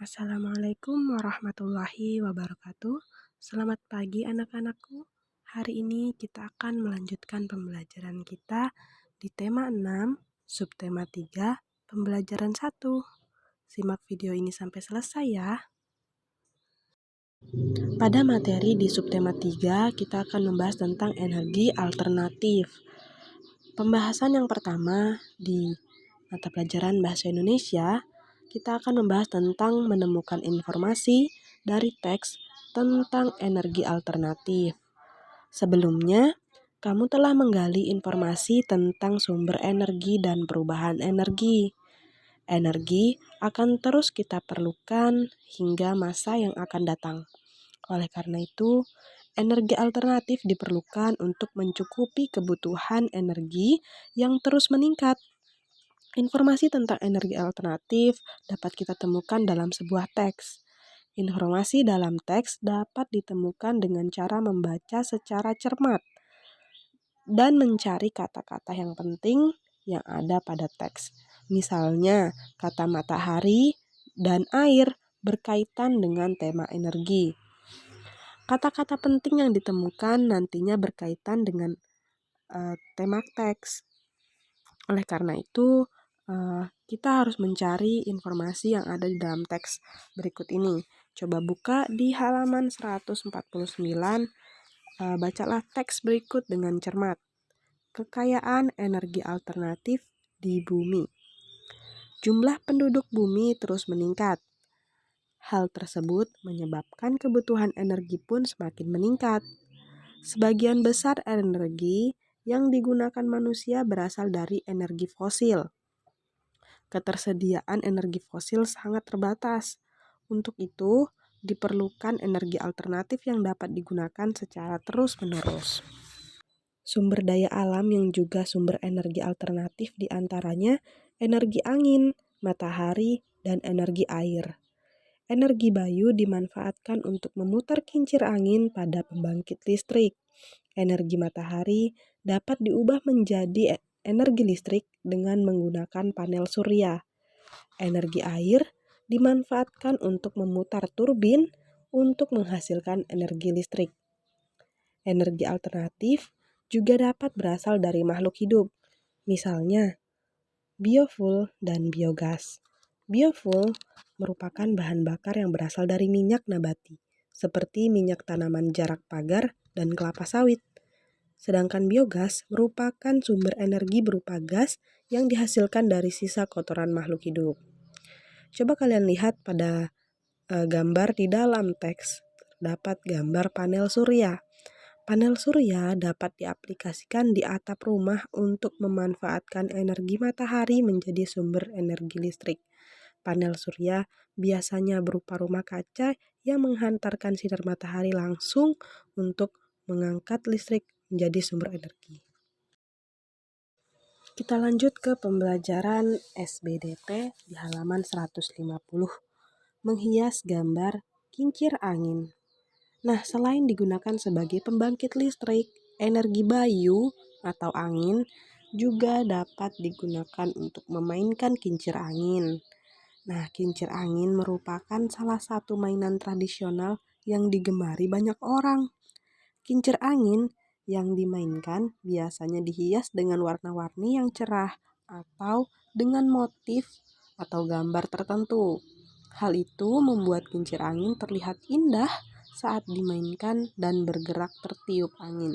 Assalamualaikum warahmatullahi wabarakatuh. Selamat pagi anak-anakku. Hari ini kita akan melanjutkan pembelajaran kita di tema 6, subtema 3, pembelajaran 1. Simak video ini sampai selesai ya. Pada materi di subtema 3, kita akan membahas tentang energi alternatif. Pembahasan yang pertama di mata pelajaran Bahasa Indonesia, kita akan membahas tentang menemukan informasi dari teks tentang energi alternatif. Sebelumnya, kamu telah menggali informasi tentang sumber energi dan perubahan energi. Energi akan terus kita perlukan hingga masa yang akan datang. Oleh karena itu, energi alternatif diperlukan untuk mencukupi kebutuhan energi yang terus meningkat. Informasi tentang energi alternatif dapat kita temukan dalam sebuah teks. Informasi dalam teks dapat ditemukan dengan cara membaca secara cermat dan mencari kata-kata yang penting yang ada pada teks. Misalnya, kata matahari dan air berkaitan dengan tema energi. Kata-kata penting yang ditemukan nantinya berkaitan dengan tema teks. Oleh karena itu, kita harus mencari informasi yang ada di dalam teks berikut ini. Coba buka di halaman 149, bacalah teks berikut dengan cermat. Kekayaan energi alternatif di bumi. Jumlah penduduk bumi terus meningkat. Hal tersebut menyebabkan kebutuhan energi pun semakin meningkat. Sebagian besar energi yang digunakan manusia berasal dari energi fosil. Ketersediaan energi fosil sangat terbatas. Untuk itu, diperlukan energi alternatif yang dapat digunakan secara terus-menerus. Sumber daya alam yang juga sumber energi alternatif diantaranya energi angin, matahari, dan energi air. Energi bayu dimanfaatkan untuk memutar kincir angin pada pembangkit listrik. Energi matahari dapat diubah menjadi energi listrik dengan menggunakan panel surya. Energi air dimanfaatkan untuk memutar turbin untuk menghasilkan energi listrik. Energi alternatif juga dapat berasal dari makhluk hidup, misalnya biofuel dan biogas. Biofuel merupakan bahan bakar yang berasal dari minyak nabati, seperti minyak tanaman jarak pagar dan kelapa sawit. Sedangkan biogas merupakan sumber energi berupa gas yang dihasilkan dari sisa kotoran makhluk hidup. Coba kalian lihat pada gambar di dalam teks, terdapat gambar panel surya. Panel surya dapat diaplikasikan di atap rumah untuk memanfaatkan energi matahari menjadi sumber energi listrik. Panel surya biasanya berupa rumah kaca yang menghantarkan sinar matahari langsung untuk mengangkat listrik menjadi sumber energi. Kita lanjut ke pembelajaran SBDP di halaman 150. Menghias gambar kincir angin. Nah, selain digunakan sebagai pembangkit listrik, energi bayu atau angin juga dapat digunakan untuk memainkan kincir angin. Nah, kincir angin merupakan salah satu mainan tradisional yang digemari banyak orang. Kincir angin yang dimainkan biasanya dihias dengan warna-warni yang cerah atau dengan motif atau gambar tertentu. Hal itu membuat kincir angin terlihat indah saat dimainkan dan bergerak tertiup angin.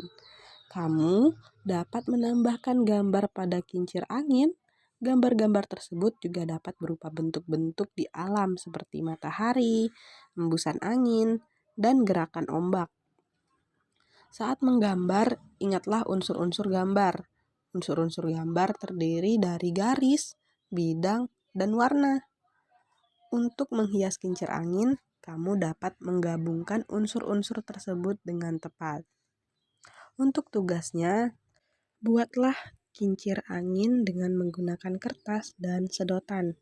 Kamu dapat menambahkan gambar pada kincir angin. Gambar-gambar tersebut juga dapat berupa bentuk-bentuk di alam seperti matahari, hembusan angin, dan gerakan ombak. Saat menggambar, ingatlah unsur-unsur gambar. Unsur-unsur gambar terdiri dari garis, bidang, dan warna. Untuk menghias kincir angin, kamu dapat menggabungkan unsur-unsur tersebut dengan tepat. Untuk tugasnya, buatlah kincir angin dengan menggunakan kertas dan sedotan.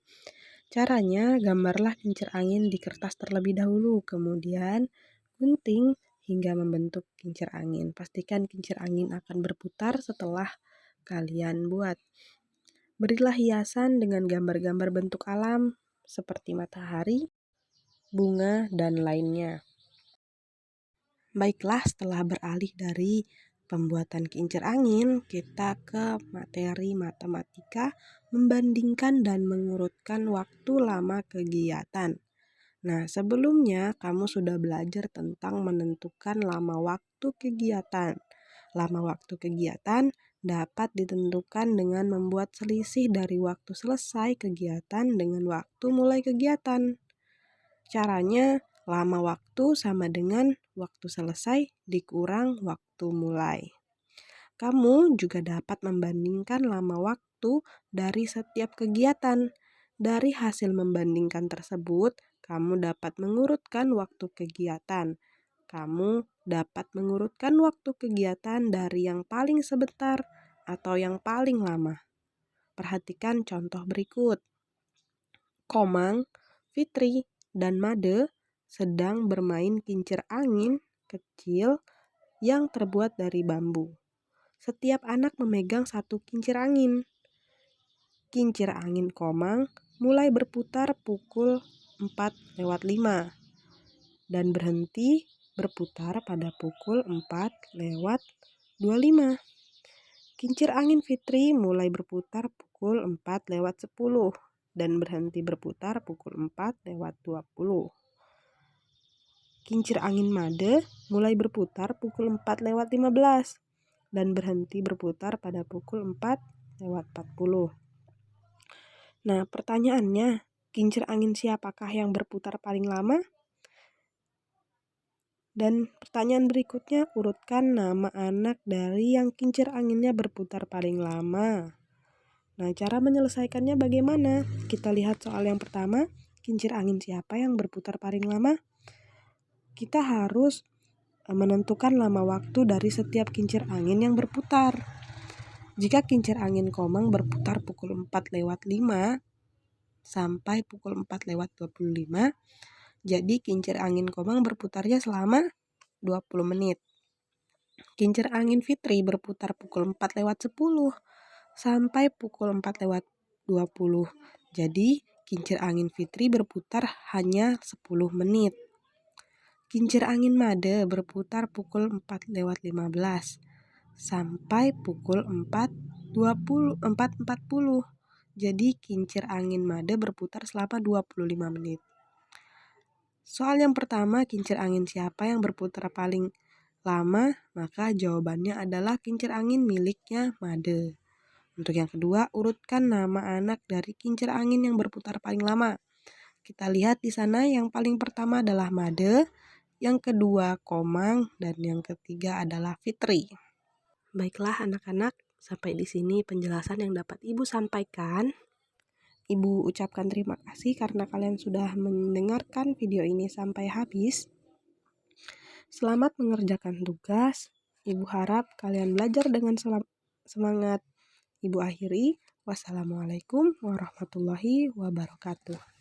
Caranya, gambarlah kincir angin di kertas terlebih dahulu, kemudian gunting hingga membentuk kincir angin. Pastikan kincir angin akan berputar setelah kalian buat. Berilah hiasan dengan gambar-gambar bentuk alam seperti matahari, bunga, dan lainnya. Baiklah, setelah beralih dari pembuatan kincir angin, kita ke materi matematika membandingkan dan mengurutkan waktu lama kegiatan. Nah, sebelumnya kamu sudah belajar tentang menentukan lama waktu kegiatan. Lama waktu kegiatan dapat ditentukan dengan membuat selisih dari waktu selesai kegiatan dengan waktu mulai kegiatan. Caranya, lama waktu sama dengan waktu selesai dikurang waktu mulai. Kamu juga dapat membandingkan lama waktu dari setiap kegiatan. Dari hasil membandingkan tersebut, kamu dapat mengurutkan waktu kegiatan. Kamu dapat mengurutkan waktu kegiatan dari yang paling sebentar atau yang paling lama. Perhatikan contoh berikut. Komang, Fitri, dan Made sedang bermain kincir angin kecil yang terbuat dari bambu. Setiap anak memegang satu kincir angin. Kincir angin Komang mulai berputar pukul 4:05 dan berhenti berputar pada pukul 4:25. Kincir angin Fitri mulai berputar pukul 4:10 dan berhenti berputar pukul 4:20. Kincir angin Made mulai berputar pukul 4:15 dan berhenti berputar pada pukul 4:40. Nah, pertanyaannya, kincir angin siapakah yang berputar paling lama? Dan pertanyaan berikutnya, urutkan nama anak dari yang kincir anginnya berputar paling lama. Nah, cara menyelesaikannya bagaimana? Kita lihat soal yang pertama, kincir angin siapa yang berputar paling lama? Kita harus menentukan lama waktu dari setiap kincir angin yang berputar. Jika kincir angin Komang berputar pukul 4:05 sampai pukul 4:25, jadi kincir angin Komang berputarnya selama 20 menit. Kincir angin Fitri berputar pukul 4:10 sampai pukul 4:20. Jadi kincir angin Fitri berputar hanya 10 menit. Kincir angin Made berputar pukul 4:15 sampai pukul 4:40. Jadi kincir angin Made berputar selama 25 menit. Soal yang pertama, kincir angin siapa yang berputar paling lama? Maka jawabannya adalah kincir angin miliknya Made. Untuk yang kedua, urutkan nama anak dari kincir angin yang berputar paling lama. Kita lihat di sana yang paling pertama adalah Made, yang kedua Komang, dan yang ketiga adalah Fitri. Baiklah anak-anak, sampai di sini penjelasan yang dapat Ibu sampaikan. Ibu ucapkan terima kasih karena kalian sudah mendengarkan video ini sampai habis. Selamat mengerjakan tugas. Ibu harap kalian belajar dengan semangat. Ibu akhiri. Wassalamualaikum warahmatullahi wabarakatuh.